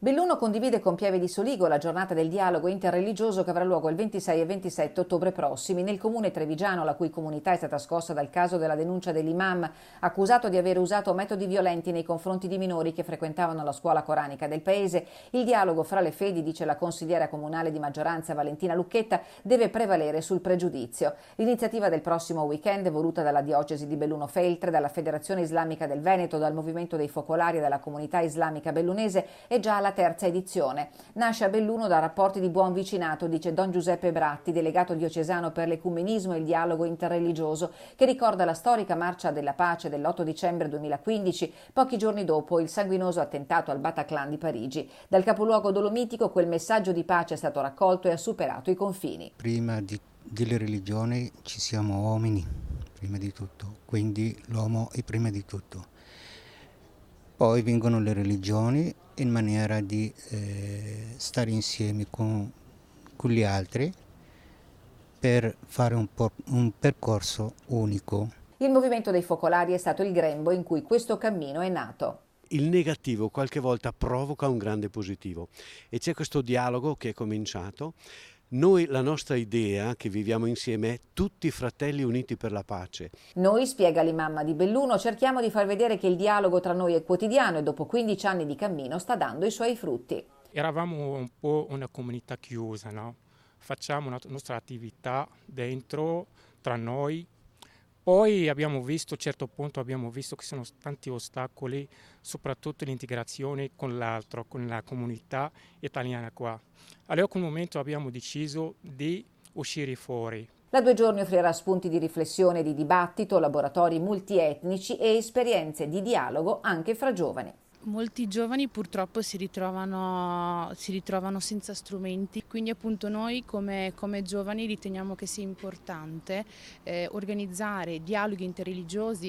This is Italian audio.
Belluno condivide con Pieve di Soligo la giornata del dialogo interreligioso che avrà luogo il 26 e 27 ottobre prossimi nel comune trevigiano, la cui comunità è stata scossa dal caso della denuncia dell'imam accusato di aver usato metodi violenti nei confronti di minori che frequentavano la scuola coranica del paese. Il dialogo fra le fedi, dice la consigliera comunale di maggioranza Valentina Lucchetta, deve prevalere sul pregiudizio. L'iniziativa del prossimo weekend è voluta dalla diocesi di Belluno-Feltre, dalla Federazione Islamica del Veneto, dal Movimento dei Focolari e dalla Comunità Islamica Bellunese e già alla terza edizione. Nasce a Belluno da rapporti di buon vicinato, dice Don Giuseppe Bratti, delegato diocesano per l'ecumenismo e il dialogo interreligioso, che ricorda la storica marcia della pace dell'8 dicembre 2015, pochi giorni dopo il sanguinoso attentato al Bataclan di Parigi. Dal capoluogo dolomitico quel messaggio di pace è stato raccolto e ha superato i confini. Prima delle religioni ci siamo uomini, prima di tutto, quindi l'uomo è prima di tutto. Poi vengono le religioni in maniera di stare insieme con gli altri per fare un percorso unico. Il movimento dei focolari è stato il grembo in cui questo cammino è nato. Il negativo qualche volta provoca un grande positivo e c'è questo dialogo che è cominciato. Noi, la nostra idea che viviamo insieme è tutti fratelli uniti per la pace. Noi, spiega l'imam di Belluno, cerchiamo di far vedere che il dialogo tra noi è quotidiano e dopo 15 anni di cammino sta dando i suoi frutti. Eravamo un po' una comunità chiusa, no? Facciamo la nostra attività dentro, tra noi. Poi abbiamo visto, a un certo punto abbiamo visto che sono tanti ostacoli, soprattutto l'integrazione con l'altro, con la comunità italiana qua. Allora a quel momento abbiamo deciso di uscire fuori. La 2 giorni offrirà spunti di riflessione e di dibattito, laboratori multietnici e esperienze di dialogo anche fra giovani. Molti giovani purtroppo si ritrovano senza strumenti, quindi appunto noi come giovani riteniamo che sia importante organizzare dialoghi interreligiosi